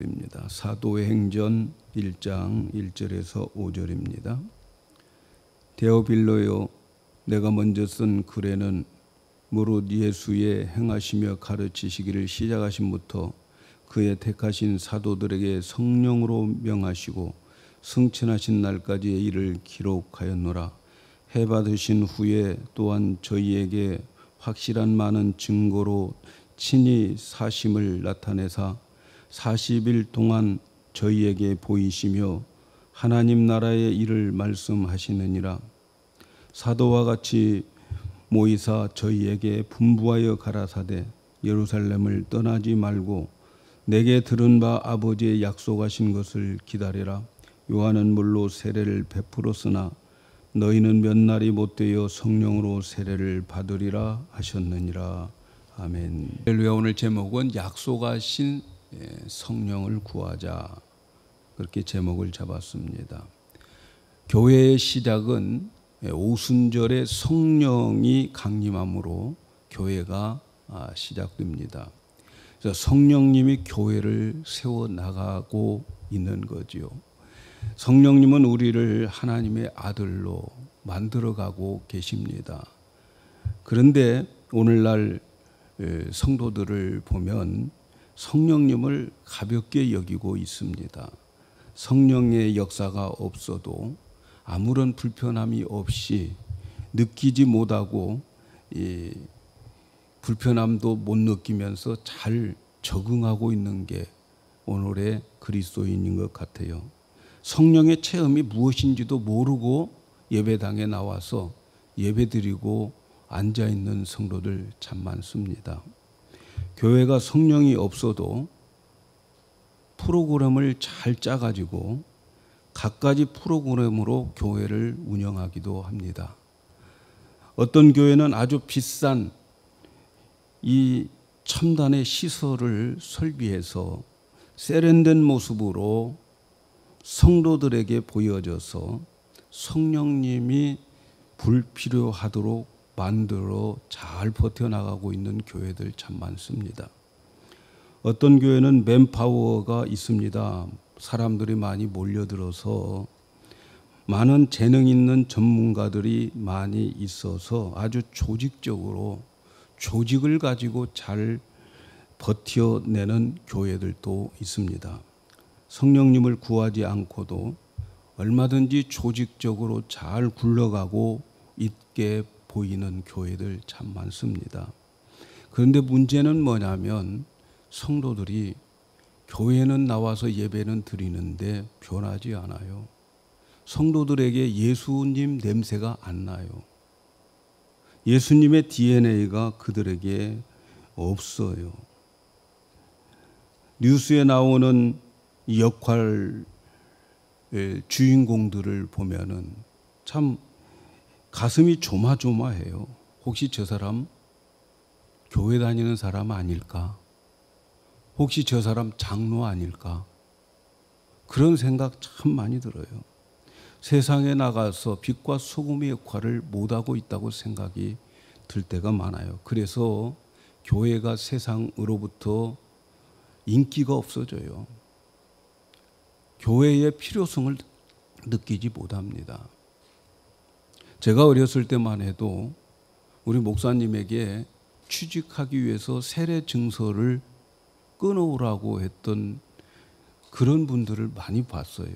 입니다. 사도행전 1장 1절에서 5절입니다. 데오빌로여, 내가 먼저 쓴 글에는 무릇 예수의 행하시며 가르치시기를 시작하심부터 그의 택하신 사도들에게 성령으로 명하시고 승천하신 날까지의 일을 기록하였노라. 해 받으신 후에 또한 저희에게 확실한 많은 증거로 친히 사심을 나타내사 40일 동안 저희에게 보이시며 하나님 나라의 일을 말씀하시느니라. 사도와 같이 모이사 저희에게 분부하여 가라사대 예루살렘을 떠나지 말고 내게 들은 바 아버지의 약속하신 것을 기다리라. 요한은 물로 세례를 베풀었으나 너희는 몇 날이 못되어 성령으로 세례를 받으리라 하셨느니라. 아멘. 할렐루야. 오늘 제목은 약속하신 성령을 구하자, 그렇게 제목을 잡았습니다. 교회의 시작은 오순절에 성령이 강림함으로 교회가 시작됩니다. 그래서 성령님이 교회를 세워나가고 있는 거지요. 성령님은 우리를 하나님의 아들로 만들어가고 계십니다. 그런데 오늘날 성도들을 보면 성령님을 가볍게 여기고 있습니다. 성령의 역사가 없어도 아무런 불편함이 없이 느끼지 못하고 불편함도 못 느끼면서 잘 적응하고 있는 게 오늘의 그리스도인인 것 같아요. 성령의 체험이 무엇인지도 모르고 예배당에 나와서 예배드리고 앉아있는 성도들 참 많습니다. 교회가 성령이 없어도 프로그램을 잘 짜가지고 갖가지 프로그램으로 교회를 운영하기도 합니다. 어떤 교회는 아주 비싼 이 첨단의 시설을 설비해서 세련된 모습으로 성도들에게 보여져서 성령님이 불필요하도록 만들어 잘 버텨나가고 있는 교회들 참 많습니다. 어떤 교회는 맨파워가 있습니다. 사람들이 많이 몰려들어서 많은 재능 있는 전문가들이 많이 있어서 아주 조직적으로 조직을 가지고 잘 버텨내는 교회들도 있습니다. 성령님을 구하지 않고도 얼마든지 조직적으로 잘 굴러가고 있게 보이는 교회들 참 많습니다. 그런데 문제는 뭐냐면 성도들이 교회는 나와서 예배는 드리는데 변하지 않아요. 성도들에게 예수님 냄새가 안 나요. 예수님의 DNA가 그들에게 없어요. 뉴스에 나오는 역할 주인공들을 보면은 참 가슴이 조마조마해요. 혹시 저 사람 교회 다니는 사람 아닐까? 혹시 저 사람 장로 아닐까? 그런 생각 참 많이 들어요. 세상에 나가서 빛과 소금의 역할을 못하고 있다고 생각이 들 때가 많아요. 그래서 교회가 세상으로부터 인기가 없어져요. 교회의 필요성을 느끼지 못합니다. 제가 어렸을 때만 해도 우리 목사님에게 취직하기 위해서 세례 증서를 끊어오라고 했던 그런 분들을 많이 봤어요.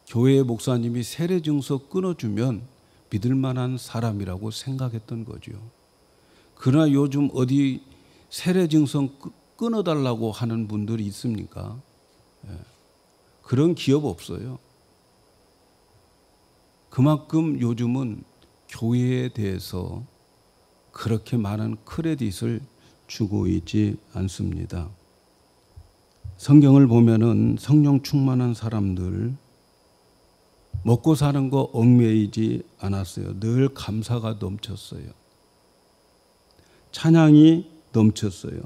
교회의 목사님이 세례 증서 끊어주면 믿을 만한 사람이라고 생각했던 거죠. 그러나 요즘 어디 세례 증서 끊어달라고 하는 분들이 있습니까? 그런 기업 없어요. 그만큼 요즘은 교회에 대해서 그렇게 많은 크레딧을 주고 있지 않습니다. 성경을 보면은 성령 충만한 사람들 먹고 사는 거 얽매이지 않았어요. 늘 감사가 넘쳤어요. 찬양이 넘쳤어요.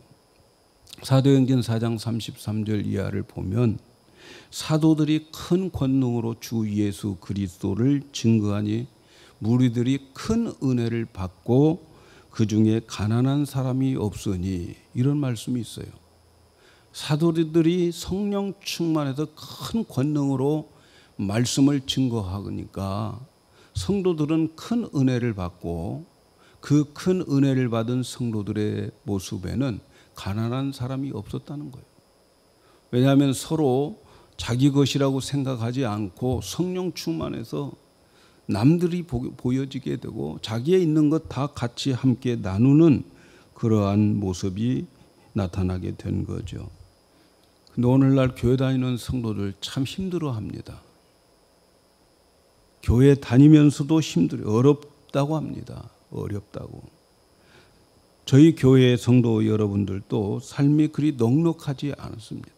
사도행전 4장 33절 이하를 보면 사도들이 큰 권능으로 주 예수 그리스도를 증거하니 무리들이 큰 은혜를 받고 그 중에 가난한 사람이 없으니, 이런 말씀이 있어요. 사도들이 성령 충만해서 큰 권능으로 말씀을 증거하니까 성도들은 큰 은혜를 받고 그 큰 은혜를 받은 성도들의 모습에는 가난한 사람이 없었다는 거예요. 왜냐하면 서로 자기 것이라고 생각하지 않고 성령 충만해서 남들이 보여지게 되고 자기에 있는 것 다 같이 함께 나누는 그러한 모습이 나타나게 된 거죠. 근데 오늘날 교회 다니는 성도들 참 힘들어합니다. 교회 다니면서도 힘들어요. 어렵다고 합니다. 어렵다고. 저희 교회 성도 여러분들도 삶이 그리 넉넉하지 않습니다.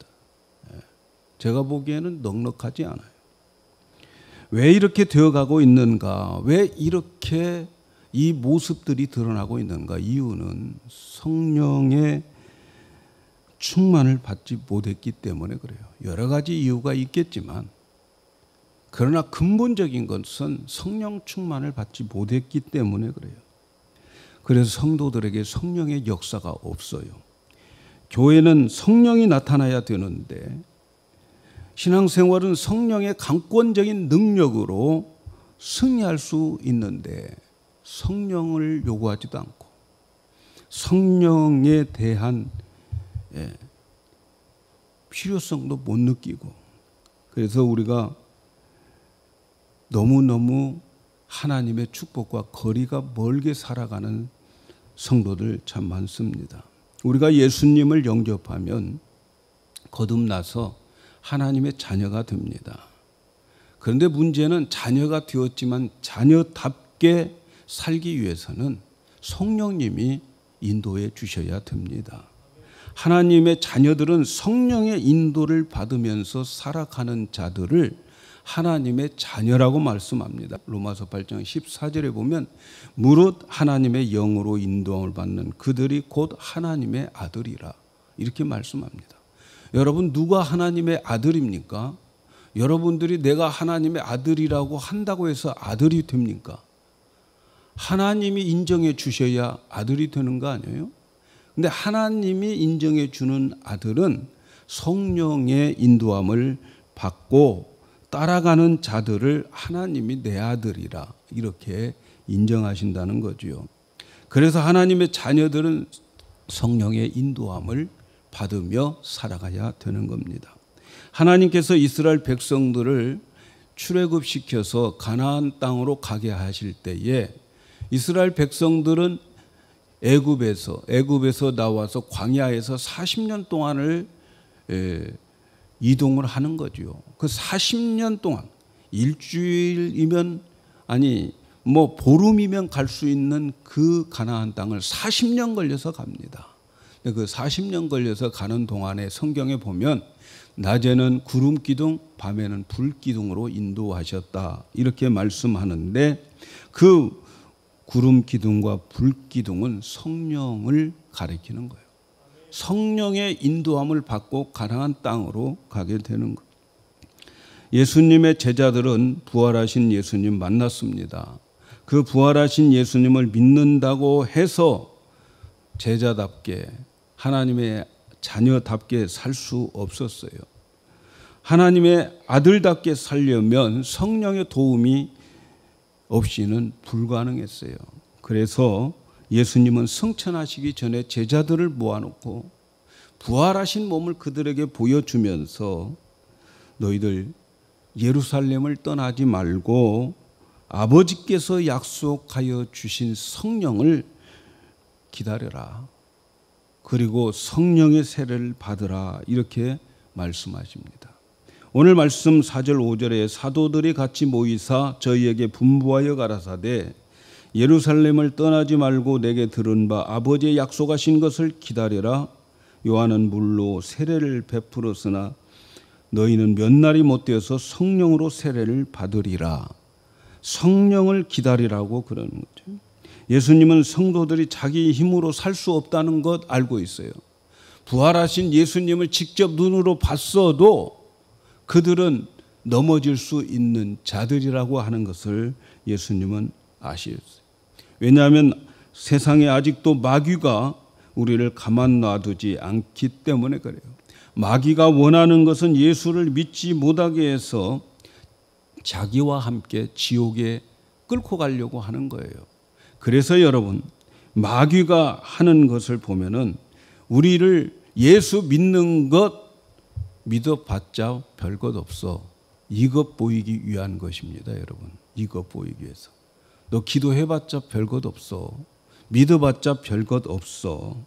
제가 보기에는 넉넉하지 않아요. 왜 이렇게 되어가고 있는가? 왜 이렇게 이 모습들이 드러나고 있는가? 이유는 성령의 충만을 받지 못했기 때문에 그래요. 여러 가지 이유가 있겠지만 그러나 근본적인 것은 성령 충만을 받지 못했기 때문에 그래요. 그래서 성도들에게 성령의 역사가 없어요. 교회는 성령이 나타나야 되는데 신앙생활은 성령의 강권적인 능력으로 승리할 수 있는데 성령을 요구하지도 않고 성령에 대한 필요성도 못 느끼고 그래서 우리가 너무너무 하나님의 축복과 거리가 멀게 살아가는 성도들 참 많습니다. 우리가 예수님을 영접하면 거듭나서 하나님의 자녀가 됩니다. 그런데 문제는 자녀가 되었지만 자녀답게 살기 위해서는 성령님이 인도해 주셔야 됩니다. 하나님의 자녀들은 성령의 인도를 받으면서 살아가는 자들을 하나님의 자녀라고 말씀합니다. 로마서 8장 14절에 보면 무릇 하나님의 영으로 인도함을 받는 그들이 곧 하나님의 아들이라 이렇게 말씀합니다. 여러분 누가 하나님의 아들입니까? 여러분들이 내가 하나님의 아들이라고 한다고 해서 아들이 됩니까? 하나님이 인정해 주셔야 아들이 되는 거 아니에요? 근데 하나님이 인정해 주는 아들은 성령의 인도함을 받고 따라가는 자들을 하나님이 내 아들이라 이렇게 인정하신다는 거죠. 그래서 하나님의 자녀들은 성령의 인도함을 받으며 살아가야 되는 겁니다. 하나님께서 이스라엘 백성들을 출애굽시켜서 가나안 땅으로 가게 하실 때에 이스라엘 백성들은 애굽에서 나와서 광야에서 40년 동안을 이동을 하는 거죠. 그 40년 동안 일주일이면 보름이면 갈 수 있는 그 가나안 땅을 40년 걸려서 갑니다. 그 40년 걸려서 가는 동안에 성경에 보면 낮에는 구름 기둥, 밤에는 불 기둥으로 인도하셨다 이렇게 말씀하는데 그 구름 기둥과 불 기둥은 성령을 가리키는 거예요. 성령의 인도함을 받고 가나안 땅으로 가게 되는 거예요. 예수님의 제자들은 부활하신 예수님 만났습니다. 그 부활하신 예수님을 믿는다고 해서 제자답게 하나님의 자녀답게 살 수 없었어요. 하나님의 아들답게 살려면 성령의 도움이 없이는 불가능했어요. 그래서 예수님은 승천하시기 전에 제자들을 모아놓고 부활하신 몸을 그들에게 보여주면서 너희들 예루살렘을 떠나지 말고 아버지께서 약속하여 주신 성령을 기다려라. 그리고 성령의 세례를 받으라 이렇게 말씀하십니다. 오늘 말씀 4절 5절에 사도들이 같이 모이사 저희에게 분부하여 가라사대 예루살렘을 떠나지 말고 내게 들은 바 아버지의 약속하신 것을 기다려라. 요한은 물로 세례를 베풀었으나 너희는 몇 날이 못 되어서 성령으로 세례를 받으리라. 성령을 기다리라고 그러는 거죠. 예수님은 성도들이 자기 힘으로 살 수 없다는 것 알고 있어요. 부활하신 예수님을 직접 눈으로 봤어도 그들은 넘어질 수 있는 자들이라고 하는 것을 예수님은 아셨어요. 왜냐하면 세상에 아직도 마귀가 우리를 가만 놔두지 않기 때문에 그래요. 마귀가 원하는 것은 예수를 믿지 못하게 해서 자기와 함께 지옥에 끌고 가려고 하는 거예요. 그래서 여러분, 마귀가 하는 것을 보면은 우리를 예수 믿는 것 믿어봤자 별것 없어. 이것 보이기 위한 것입니다, 여러분. 이것 보이기 위해서. 너 기도해봤자 별것 없어. 믿어봤자 별것 없어.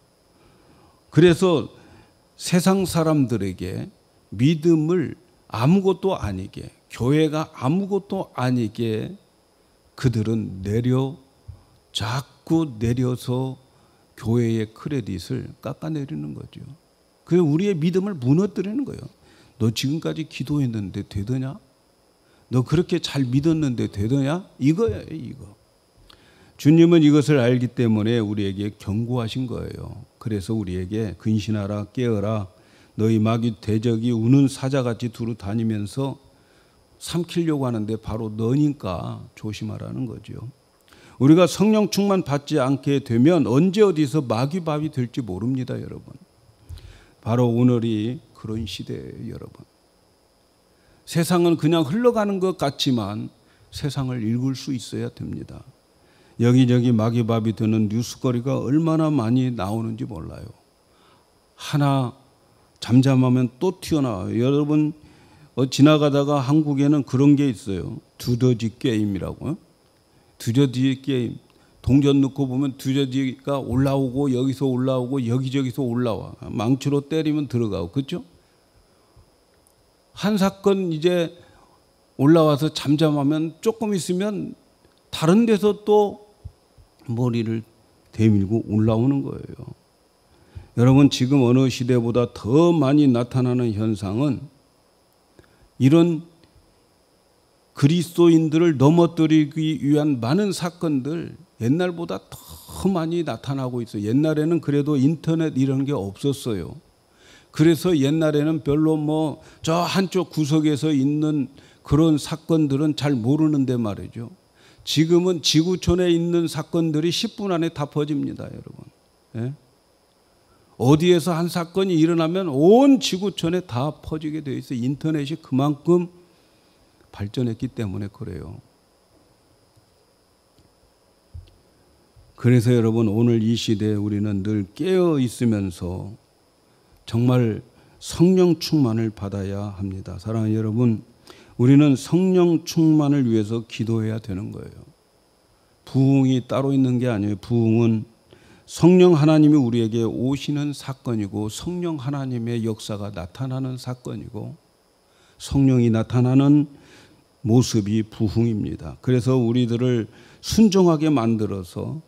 그래서 세상 사람들에게 믿음을 아무것도 아니게, 교회가 아무것도 아니게 그들은 자꾸 내려서 교회의 크레딧을 깎아내리는 거죠. 그래서 우리의 믿음을 무너뜨리는 거예요. 너 지금까지 기도했는데 되더냐? 너 그렇게 잘 믿었는데 되더냐? 이거예요, 이거. 주님은 이것을 알기 때문에 우리에게 경고하신 거예요. 그래서 우리에게 근신하라, 깨어라. 너희 마귀 대적이 우는 사자같이 두루 다니면서 삼키려고 하는데 바로 너니까 조심하라는 거죠. 우리가 성령 충만 받지 않게 되면 언제 어디서 마귀밥이 될지 모릅니다, 여러분. 바로 오늘이 그런 시대예요, 여러분. 세상은 그냥 흘러가는 것 같지만 세상을 읽을 수 있어야 됩니다. 여기저기 마귀밥이 되는 뉴스거리가 얼마나 많이 나오는지 몰라요. 하나 잠잠하면 또 튀어나와요. 여러분, 지나가다가 한국에는 그런 게 있어요. 두더지 게임이라고요. 두더지 게임. 동전 넣고 보면 두더지가 올라오고 여기서 올라오고 여기저기서 올라와. 망치로 때리면 들어가고. 그렇죠? 한 사건 이제 올라와서 잠잠하면 조금 있으면 다른 데서 또 머리를 대밀고 올라오는 거예요. 여러분, 지금 어느 시대보다 더 많이 나타나는 현상은 이런 그리스도인들을 넘어뜨리기 위한 많은 사건들 옛날보다 더 많이 나타나고 있어요. 옛날에는 그래도 인터넷 이런 게 없었어요. 그래서 옛날에는 별로 저 한쪽 구석에서 있는 그런 사건들은 잘 모르는데 말이죠. 지금은 지구촌에 있는 사건들이 10분 안에 다 퍼집니다, 여러분. 예? 어디에서 한 사건이 일어나면 온 지구촌에 다 퍼지게 되어 있어요. 인터넷이 그만큼 발전했기 때문에 그래요. 그래서 여러분, 오늘 이 시대에 우리는 늘 깨어 있으면서 정말 성령 충만을 받아야 합니다. 사랑하는 여러분, 우리는 성령 충만을 위해서 기도해야 되는 거예요. 부흥이 따로 있는 게 아니에요. 부흥은 성령 하나님이 우리에게 오시는 사건이고 성령 하나님의 역사가 나타나는 사건이고 성령이 나타나는 모습이 부흥입니다. 그래서 우리들을 순종하게 만들어서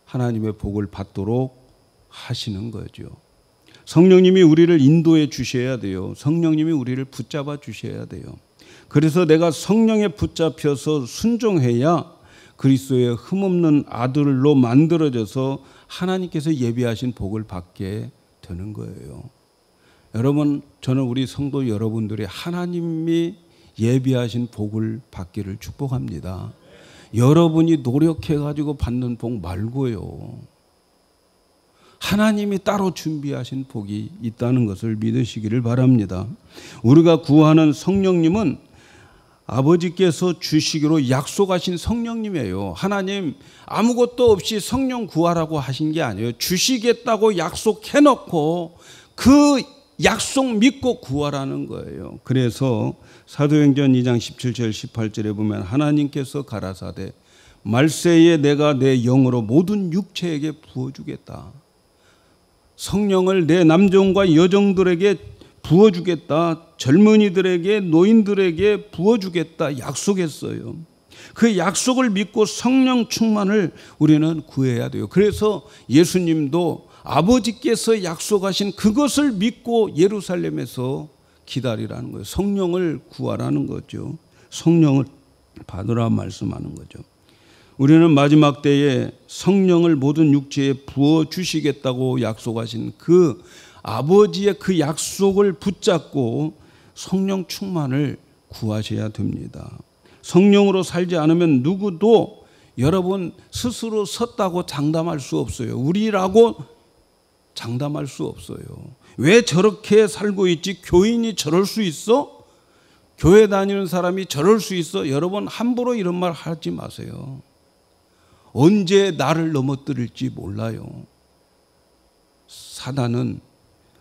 하나님의 복을 받도록 하시는 거죠. 성령님이 우리를 인도해 주셔야 돼요. 성령님이 우리를 붙잡아 주셔야 돼요. 그래서 내가 성령에 붙잡혀서 순종해야 그리스도의 흠없는 아들로 만들어져서 하나님께서 예비하신 복을 받게 되는 거예요. 여러분, 저는 우리 성도 여러분들이 하나님이 예비하신 복을 받기를 축복합니다. 여러분이 노력해가지고 받는 복 말고요. 하나님이 따로 준비하신 복이 있다는 것을 믿으시기를 바랍니다. 우리가 구하는 성령님은 아버지께서 주시기로 약속하신 성령님이에요. 하나님 아무것도 없이 성령 구하라고 하신 게 아니에요. 주시겠다고 약속해놓고 그 약속 믿고 구하라는 거예요. 그래서 사도행전 2장 17절 18절에 보면 하나님께서 가라사대 말세에 내가 내 영으로 모든 육체에게 부어주겠다. 성령을 내 남종과 여종들에게 부어주겠다. 젊은이들에게 노인들에게 부어주겠다 약속했어요. 그 약속을 믿고 성령 충만을 우리는 구해야 돼요. 그래서 예수님도 아버지께서 약속하신 그것을 믿고 예루살렘에서 기다리라는 거예요. 성령을 구하라는 거죠. 성령을 받으라 말씀하는 거죠. 우리는 마지막 때에 성령을 모든 육체에 부어주시겠다고 약속하신 그 아버지의 그 약속을 붙잡고 성령 충만을 구하셔야 됩니다. 성령으로 살지 않으면 누구도 여러분 스스로 섰다고 장담할 수 없어요. 우리라고 장담할 수 없어요. 왜 저렇게 살고 있지? 교인이 저럴 수 있어? 교회 다니는 사람이 저럴 수 있어? 여러분 함부로 이런 말 하지 마세요. 언제 나를 넘어뜨릴지 몰라요. 사단은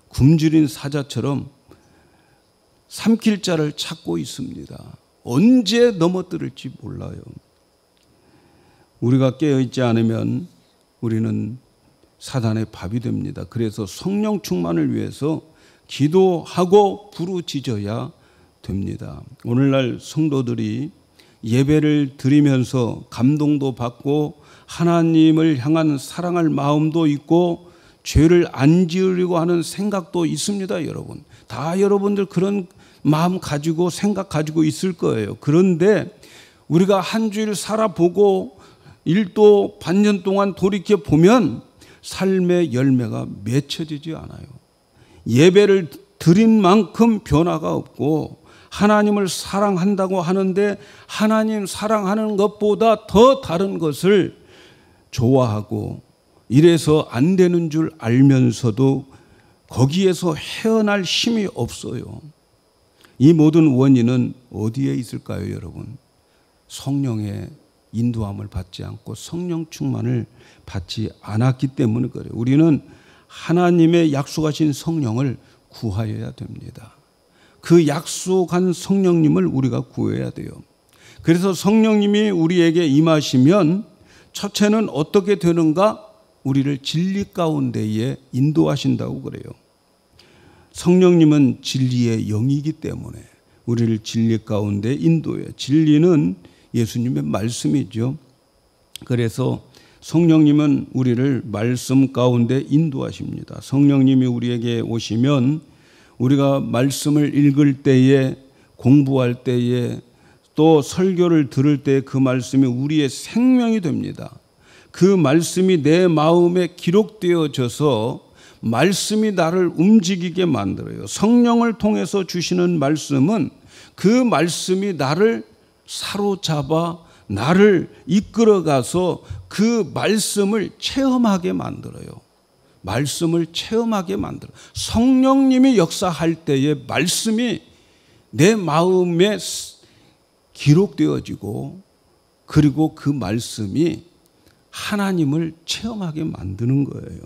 굶주린 사자처럼 삼킬 자를 찾고 있습니다. 언제 넘어뜨릴지 몰라요. 우리가 깨어있지 않으면 우리는 사단의 밥이 됩니다. 그래서 성령 충만을 위해서 기도하고 부르짖어야 됩니다. 오늘날 성도들이 예배를 드리면서 감동도 받고 하나님을 향한 사랑할 마음도 있고 죄를 안 지으려고 하는 생각도 있습니다. 여러분 다 여러분들 그런 마음 가지고 생각 가지고 있을 거예요. 그런데 우리가 한 주일 살아보고 일도 반년 동안 돌이켜 보면 삶의 열매가 맺혀지지 않아요. 예배를 드린 만큼 변화가 없고 하나님을 사랑한다고 하는데 하나님 사랑하는 것보다 더 다른 것을 좋아하고 이래서 안 되는 줄 알면서도 거기에서 헤어날 힘이 없어요. 이 모든 원인은 어디에 있을까요, 여러분? 성령의 인도함을 받지 않고 성령 충만을 받지 않았기 때문에 그래요. 우리는 하나님의 약속하신 성령을 구하여야 됩니다. 그 약속한 성령님을 우리가 구해야 돼요. 그래서 성령님이 우리에게 임하시면 첫째는 어떻게 되는가? 우리를 진리 가운데에 인도하신다고 그래요. 성령님은 진리의 영이기 때문에 우리를 진리 가운데 인도해요. 진리는 예수님의 말씀이죠. 그래서 성령님은 우리를 말씀 가운데 인도하십니다. 성령님이 우리에게 오시면 우리가 말씀을 읽을 때에 공부할 때에 또 설교를 들을 때 그 말씀이 우리의 생명이 됩니다. 그 말씀이 내 마음에 기록되어져서 말씀이 나를 움직이게 만들어요. 성령을 통해서 주시는 말씀은 그 말씀이 나를 사로잡아 나를 이끌어가서 그 말씀을 체험하게 만들어요. 말씀을 체험하게 만들어요. 성령님이 역사할 때에 말씀이 내 마음에 기록되어지고 그리고 그 말씀이 하나님을 체험하게 만드는 거예요.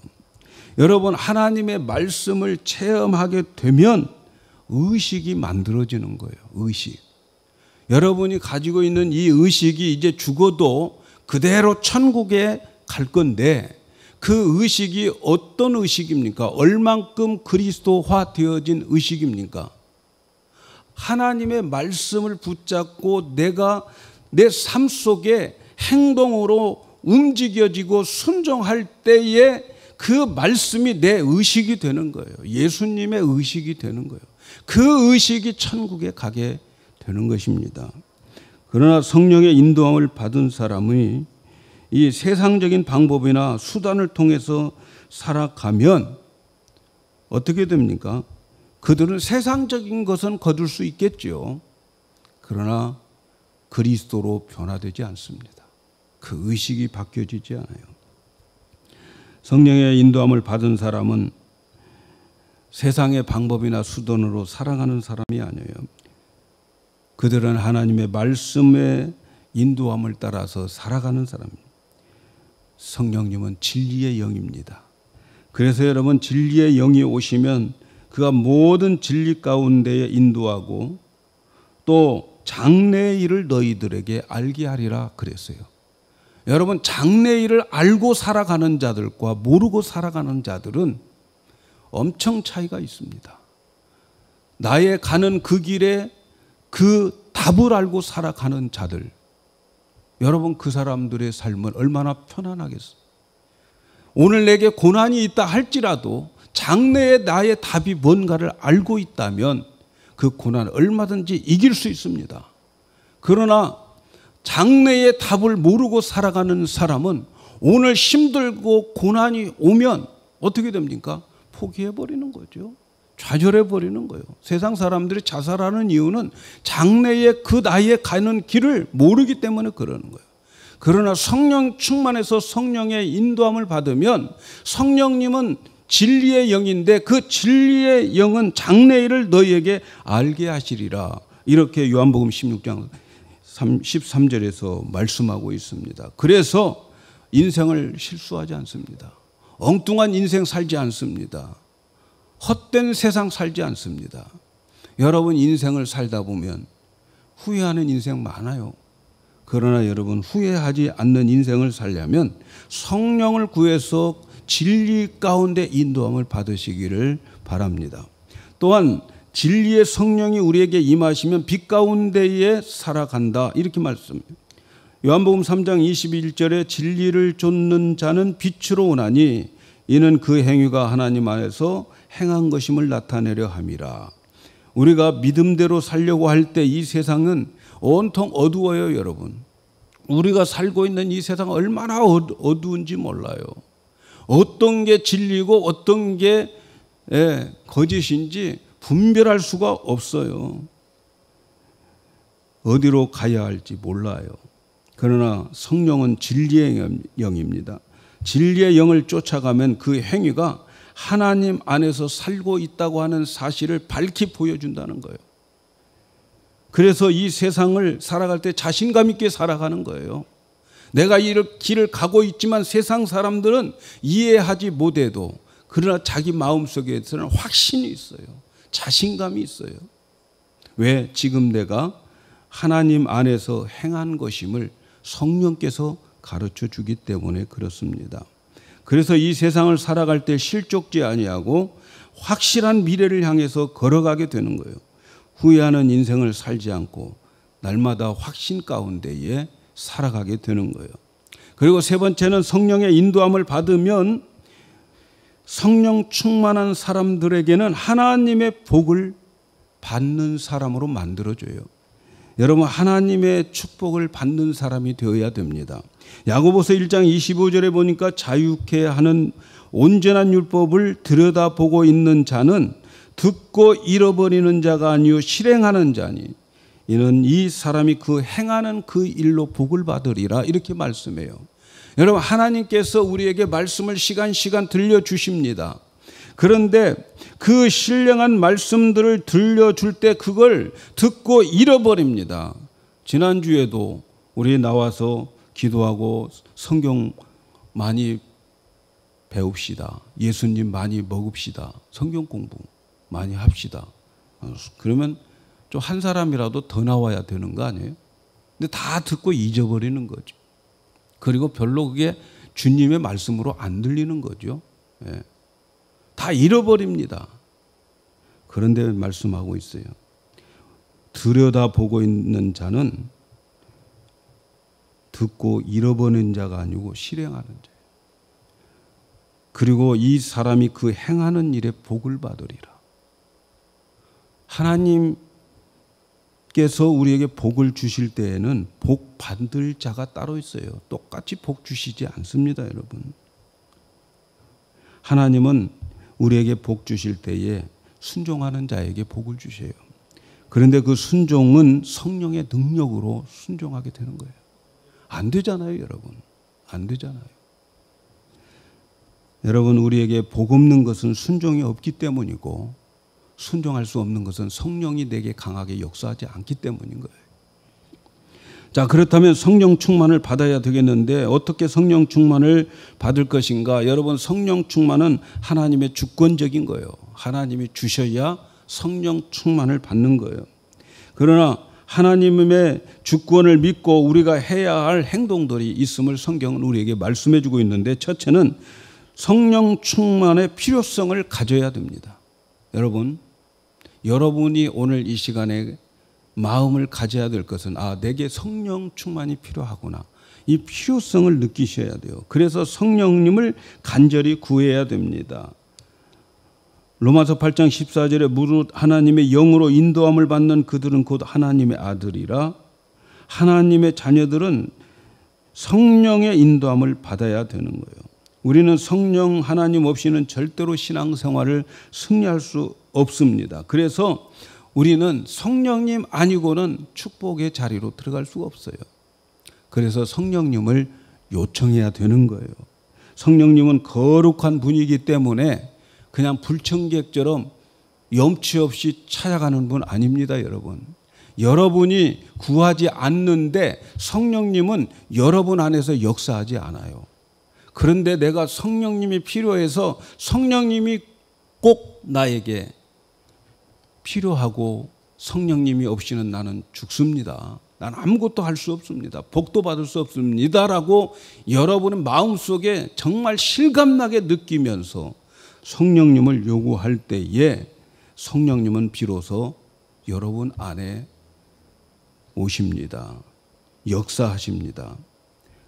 여러분 하나님의 말씀을 체험하게 되면 의식이 만들어지는 거예요. 의식. 여러분이 가지고 있는 이 의식이 이제 죽어도 그대로 천국에 갈 건데 그 의식이 어떤 의식입니까? 얼만큼 그리스도화 되어진 의식입니까? 하나님의 말씀을 붙잡고 내가 내 삶 속에 행동으로 움직여지고 순종할 때에 그 말씀이 내 의식이 되는 거예요. 예수님의 의식이 되는 거예요. 그 의식이 천국에 가게 되는 것입니다. 그러나 성령의 인도함을 받은 사람이 이 세상적인 방법이나 수단을 통해서 살아가면 어떻게 됩니까? 그들은 세상적인 것은 거둘 수 있겠죠. 그러나 그리스도로 변화되지 않습니다. 그 의식이 바뀌어지지 않아요. 성령의 인도함을 받은 사람은 세상의 방법이나 수단으로 살아가는 사람이 아니에요. 그들은 하나님의 말씀의 인도함을 따라서 살아가는 사람입니다. 성령님은 진리의 영입니다. 그래서 여러분 진리의 영이 오시면 그가 모든 진리 가운데에 인도하고 또 장래의 일을 너희들에게 알게 하리라 그랬어요. 여러분 장래의 일을 알고 살아가는 자들과 모르고 살아가는 자들은 엄청 차이가 있습니다. 나의 가는 그 길에 그 답을 알고 살아가는 자들, 여러분 그 사람들의 삶은 얼마나 편안하겠어요. 오늘 내게 고난이 있다 할지라도 장래에 나의 답이 뭔가를 알고 있다면 그 고난을 얼마든지 이길 수 있습니다. 그러나 장래의 답을 모르고 살아가는 사람은 오늘 힘들고 고난이 오면 어떻게 됩니까? 포기해버리는 거죠. 좌절해버리는 거예요. 세상 사람들이 자살하는 이유는 장래에 그 나이에 가는 길을 모르기 때문에 그러는 거예요. 그러나 성령 충만해서 성령의 인도함을 받으면 성령님은 진리의 영인데 그 진리의 영은 장래일을 너희에게 알게 하시리라. 이렇게 요한복음 16장 13절에서 말씀하고 있습니다. 그래서 인생을 실수하지 않습니다. 엉뚱한 인생 살지 않습니다. 헛된 세상 살지 않습니다. 여러분 인생을 살다 보면 후회하는 인생 많아요. 그러나 여러분 후회하지 않는 인생을 살려면 성령을 구해서 진리 가운데 인도함을 받으시기를 바랍니다. 또한 진리의 성령이 우리에게 임하시면 빛 가운데에 살아간다. 이렇게 말씀합니다. 요한복음 3장 21절에 진리를 좇는 자는 빛으로 오나니 이는 그 행위가 하나님 안에서 행한 것임을 나타내려 함이라. 우리가 믿음대로 살려고 할 때 이 세상은 온통 어두워요, 여러분. 우리가 살고 있는 이 세상 얼마나 어두운지 몰라요. 어떤 게 진리고 어떤 게 거짓인지 분별할 수가 없어요. 어디로 가야 할지 몰라요. 그러나 성령은 진리의 영입니다. 진리의 영을 쫓아가면 그 행위가 하나님 안에서 살고 있다고 하는 사실을 밝히 보여준다는 거예요. 그래서 이 세상을 살아갈 때 자신감 있게 살아가는 거예요. 내가 이 길을 가고 있지만 세상 사람들은 이해하지 못해도 그러나 자기 마음속에서는 확신이 있어요. 자신감이 있어요. 왜? 지금 내가 하나님 안에서 행한 것임을 성령께서 가르쳐 주기 때문에 그렇습니다. 그래서 이 세상을 살아갈 때 실족지 아니하고 확실한 미래를 향해서 걸어가게 되는 거예요. 후회하는 인생을 살지 않고 날마다 확신 가운데에 살아가게 되는 거예요. 그리고 세 번째는 성령의 인도함을 받으면 성령 충만한 사람들에게는 하나님의 복을 받는 사람으로 만들어줘요. 여러분 하나님의 축복을 받는 사람이 되어야 됩니다. 야고보서 1장 25절에 보니까 자유케 하는 온전한 율법을 들여다보고 있는 자는 듣고 잃어버리는 자가 아니요 실행하는 자니 이는 이 사람이 그 행하는 그 일로 복을 받으리라. 이렇게 말씀해요. 여러분 하나님께서 우리에게 말씀을 시간 들려주십니다. 그런데 그 신령한 말씀들을 들려줄 때 그걸 듣고 잃어버립니다. 지난주에도 우리 나와서 기도하고 성경 많이 배웁시다. 예수님 많이 먹읍시다. 성경 공부 많이 합시다. 그러면 좀 한 사람이라도 더 나와야 되는 거 아니에요? 근데 다 듣고 잊어버리는 거죠. 그리고 별로 그게 주님의 말씀으로 안 들리는 거죠. 예. 다 잃어버립니다. 그런데 말씀하고 있어요. 들여다보고 있는 자는 듣고 잃어버리는 자가 아니고 실행하는 자예요. 그리고 이 사람이 그 행하는 일에 복을 받으리라. 하나님께서 우리에게 복을 주실 때에는 복 받을 자가 따로 있어요. 똑같이 복 주시지 않습니다, 여러분. 하나님은 우리에게 복 주실 때에 순종하는 자에게 복을 주셔요. 그런데 그 순종은 성령의 능력으로 순종하게 되는 거예요. 안 되잖아요, 여러분. 안 되잖아요. 여러분, 우리에게 복 없는 것은 순종이 없기 때문이고 순종할 수 없는 것은 성령이 내게 강하게 역사하지 않기 때문인 거예요. 자, 그렇다면 성령 충만을 받아야 되겠는데 어떻게 성령 충만을 받을 것인가? 여러분, 성령 충만은 하나님의 주권적인 거예요. 하나님이 주셔야 성령 충만을 받는 거예요. 그러나 하나님의 주권을 믿고 우리가 해야 할 행동들이 있음을 성경은 우리에게 말씀해 주고 있는데, 첫째는 성령 충만의 필요성을 가져야 됩니다. 여러분이 오늘 이 시간에 마음을 가져야 될 것은 내게 성령 충만이 필요하구나. 이 필요성을 느끼셔야 돼요. 그래서 성령님을 간절히 구해야 됩니다. 로마서 8장 14절에 무릇 하나님의 영으로 인도함을 받는 그들은 곧 하나님의 아들이라. 하나님의 자녀들은 성령의 인도함을 받아야 되는 거예요. 우리는 성령 하나님 없이는 절대로 신앙생활을 승리할 수 없습니다. 그래서 우리는 성령님 아니고는 축복의 자리로 들어갈 수가 없어요. 그래서 성령님을 요청해야 되는 거예요. 성령님은 거룩한 분이기 때문에 그냥 불청객처럼 염치 없이 찾아가는 분 아닙니다, 여러분. 여러분이 구하지 않는데 성령님은 여러분 안에서 역사하지 않아요. 그런데 내가 성령님이 필요해서 성령님이 꼭 나에게 필요하고 성령님이 없이는 나는 죽습니다. 난 아무것도 할 수 없습니다. 복도 받을 수 없습니다라고 여러분의 마음속에 정말 실감나게 느끼면서 성령님을 요구할 때에 성령님은 비로소 여러분 안에 오십니다. 역사하십니다.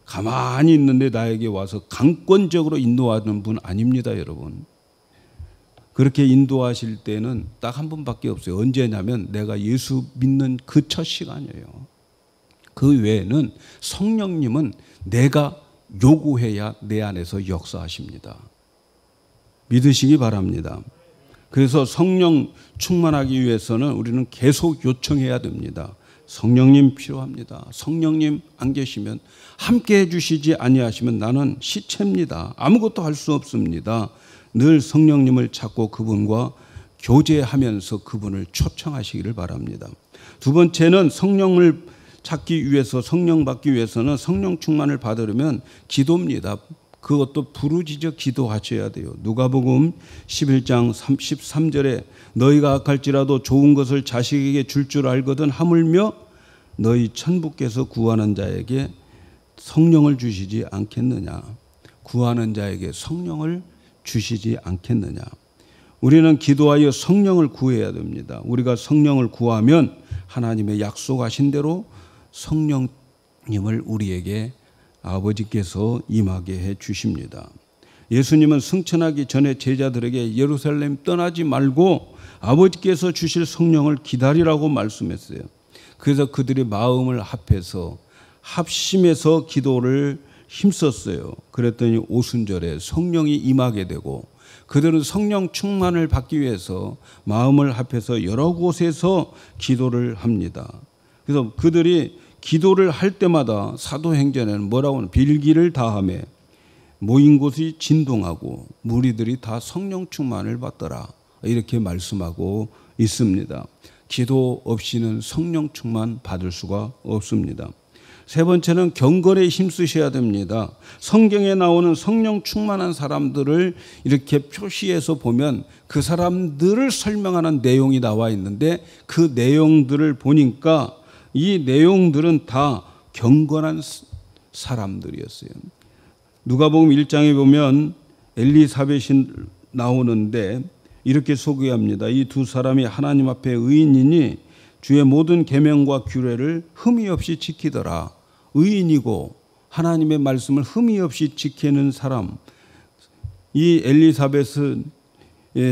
가만히 있는데 나에게 와서 강권적으로 인도하는 분 아닙니다, 여러분. 그렇게 인도하실 때는 딱 한 번밖에 없어요. 언제냐면 내가 예수 믿는 그 첫 시간이에요. 그 외에는 성령님은 내가 요구해야 내 안에서 역사하십니다. 믿으시기 바랍니다. 그래서 성령 충만하기 위해서는 우리는 계속 요청해야 됩니다. 성령님 필요합니다. 성령님 안 계시면 함께 해주시지 아니하시면 나는 시체입니다. 아무것도 할 수 없습니다. 늘 성령님을 찾고 그분과 교제하면서 그분을 초청하시기를 바랍니다. 두 번째는 성령을 찾기 위해서, 성령 받기 위해서는 성령 충만을 받으려면 기도입니다. 그것도 부르짖어 기도하셔야 돼요. 누가복음 11장 33절에 너희가 악할지라도 좋은 것을 자식에게 줄 줄 알거든 하물며 너희 천부께서 구하는 자에게 성령을 주시지 않겠느냐. 구하는 자에게 성령을 주시지 않겠느냐. 우리는 기도하여 성령을 구해야 됩니다. 우리가 성령을 구하면 하나님의 약속하신 대로 성령님을 우리에게 아버지께서 임하게 해 주십니다. 예수님은 승천하기 전에 제자들에게 예루살렘 떠나지 말고 아버지께서 주실 성령을 기다리라고 말씀했어요. 그래서 그들의 마음을 합해서 합심해서 기도를 힘썼어요. 그랬더니 오순절에 성령이 임하게 되고 그들은 성령 충만을 받기 위해서 마음을 합해서 여러 곳에서 기도를 합니다. 그래서 그들이 기도를 할 때마다 사도행전에는 뭐라고 하는 빌기를 다하며 모인 곳이 진동하고 무리들이 다 성령 충만을 받더라. 이렇게 말씀하고 있습니다. 기도 없이는 성령 충만 받을 수가 없습니다. 세 번째는 경건에 힘쓰셔야 됩니다. 성경에 나오는 성령 충만한 사람들을 이렇게 표시해서 보면 그 사람들을 설명하는 내용이 나와 있는데 그 내용들을 보니까 이 내용들은 다 경건한 사람들이었어요. 누가복음 1장에 보면 엘리사벳이 나오는데 이렇게 소개합니다. 이 두 사람이 하나님 앞에 의인이니 주의 모든 계명과 규례를 흠이 없이 지키더라. 의인이고 하나님의 말씀을 흠이 없이 지키는 사람. 이 엘리사벳은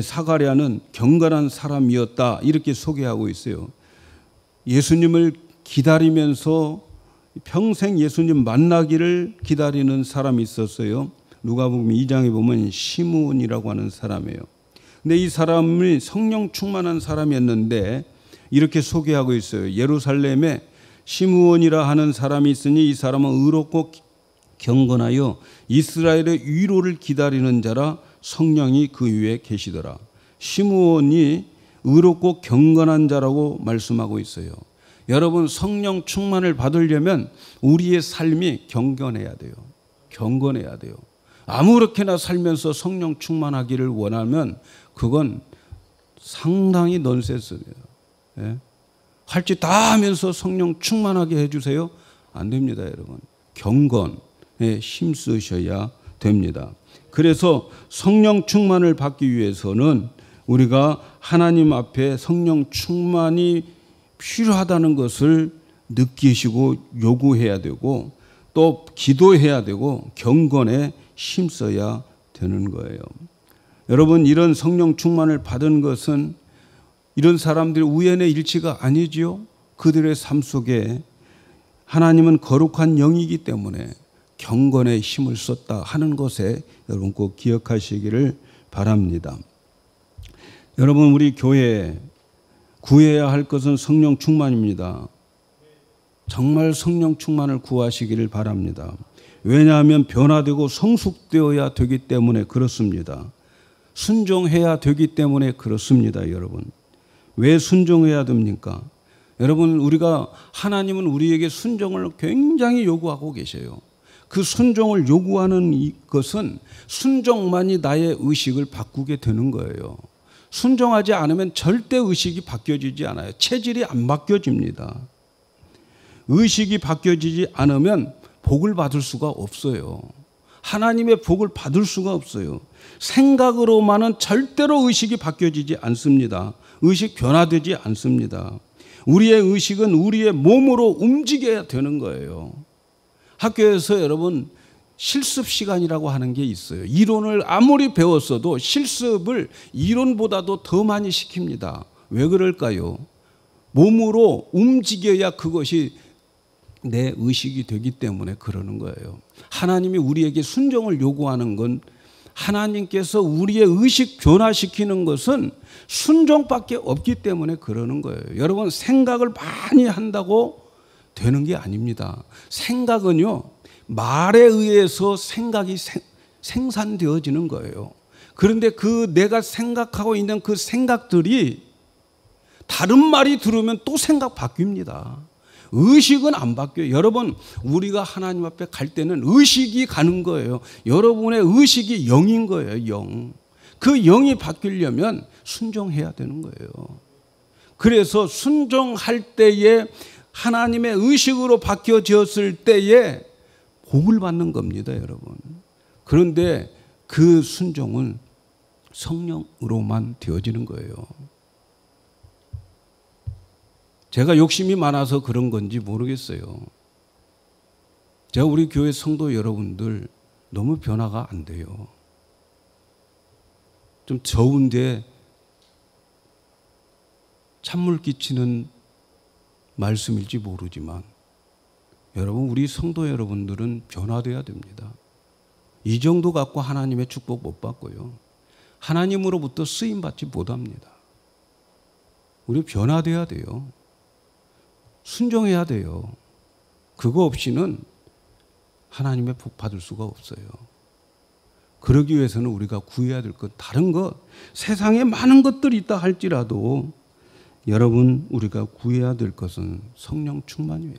사가랴는 경건한 사람이었다. 이렇게 소개하고 있어요. 예수님을 기다리면서 평생 예수님 만나기를 기다리는 사람이 있었어요. 누가복음 2장에 보면 시므온이라고 하는 사람이에요. 근데 이 사람이 성령 충만한 사람이었는데 이렇게 소개하고 있어요. 예루살렘에 시므온이라 하는 사람이 있으니 이 사람은 의롭고 경건하여 이스라엘의 위로를 기다리는 자라 성령이 그 위에 계시더라. 시므온이 의롭고 경건한 자라고 말씀하고 있어요. 여러분 성령 충만을 받으려면 우리의 삶이 경건해야 돼요. 경건해야 돼요. 아무렇게나 살면서 성령 충만하기를 원하면 그건 상당히 넌센스예요. 예? 할 짓 다 하면서 성령 충만하게 해주세요? 안 됩니다, 여러분. 경건에 힘쓰셔야 됩니다. 그래서 성령 충만을 받기 위해서는 우리가 하나님 앞에 성령 충만이 필요하다는 것을 느끼시고 요구해야 되고 또 기도해야 되고 경건에 힘써야 되는 거예요. 여러분 이런 성령 충만을 받은 것은 이런 사람들이 우연의 일치가 아니지요. 그들의 삶 속에 하나님은 거룩한 영이기 때문에 경건에 힘을 썼다 하는 것에 여러분 꼭 기억하시기를 바랍니다. 여러분 우리 교회에 구해야 할 것은 성령 충만입니다. 정말 성령 충만을 구하시기를 바랍니다. 왜냐하면 변화되고 성숙되어야 되기 때문에 그렇습니다. 순종해야 되기 때문에 그렇습니다, 여러분. 왜 순종해야 됩니까? 여러분, 하나님은 우리에게 순종을 굉장히 요구하고 계세요. 그 순종을 요구하는 것은 순종만이 나의 의식을 바꾸게 되는 거예요. 순종하지 않으면 절대 의식이 바뀌어지지 않아요. 체질이 안 바뀌어집니다. 의식이 바뀌어지지 않으면 복을 받을 수가 없어요. 하나님의 복을 받을 수가 없어요. 생각으로만은 절대로 의식이 바뀌어지지 않습니다. 의식 변화되지 않습니다. 우리의 의식은 우리의 몸으로 움직여야 되는 거예요. 학교에서 여러분 실습 시간이라고 하는 게 있어요. 이론을 아무리 배웠어도 실습을 이론보다도 더 많이 시킵니다. 왜 그럴까요? 몸으로 움직여야 그것이 내 의식이 되기 때문에 그러는 거예요. 하나님이 우리에게 순종을 요구하는 건, 하나님께서 우리의 의식 변화시키는 것은 순종밖에 없기 때문에 그러는 거예요. 여러분, 생각을 많이 한다고 되는 게 아닙니다. 생각은요, 말에 의해서 생각이 생산되어지는 거예요. 그런데 내가 생각하고 있는 그 생각들이 다른 말이 들으면 또 생각 바뀝니다. 의식은 안 바뀌어요. 여러분, 우리가 하나님 앞에 갈 때는 의식이 가는 거예요. 여러분의 의식이 영인 거예요, 영. 그 영이 바뀌려면 순종해야 되는 거예요. 그래서 순종할 때에 하나님의 의식으로 바뀌어졌을 때에 복을 받는 겁니다, 여러분. 그런데 그 순종은 성령으로만 되어지는 거예요. 제가 욕심이 많아서 그런 건지 모르겠어요. 제가 우리 교회 성도 여러분들 너무 변화가 안 돼요. 좀 저운데 찬물 끼치는 말씀일지 모르지만 여러분, 우리 성도 여러분들은 변화돼야 됩니다. 이 정도 갖고 하나님의 축복 못 받고요. 하나님으로부터 쓰임 받지 못합니다. 우리 변화돼야 돼요. 순종해야 돼요. 그거 없이는 하나님의 복 받을 수가 없어요. 그러기 위해서는 우리가 구해야 될 것, 다른 것, 세상에 많은 것들이 있다 할지라도 여러분, 우리가 구해야 될 것은 성령 충만이에요.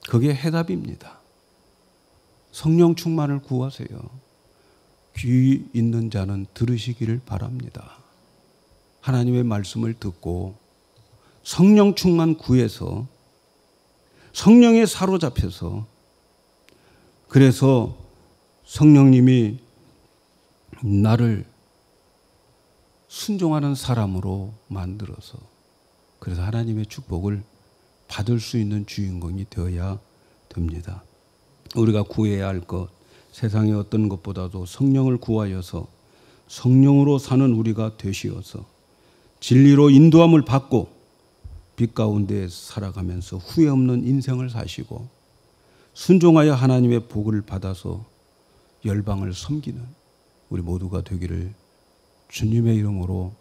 그게 해답입니다. 성령 충만을 구하세요. 귀 있는 자는 들으시기를 바랍니다. 하나님의 말씀을 듣고 성령 충만 구해서 성령에 사로잡혀서, 그래서 성령님이 나를 순종하는 사람으로 만들어서, 그래서 하나님의 축복을 받을 수 있는 주인공이 되어야 됩니다. 우리가 구해야 할 것, 세상의 어떤 것보다도 성령을 구하여서 성령으로 사는 우리가 되시어서 진리로 인도함을 받고 빛 가운데 살아가면서 후회 없는 인생을 사시고 순종하여 하나님의 복을 받아서 열방을 섬기는 우리 모두가 되기를 주님의 이름으로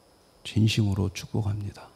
진심으로 축복합니다.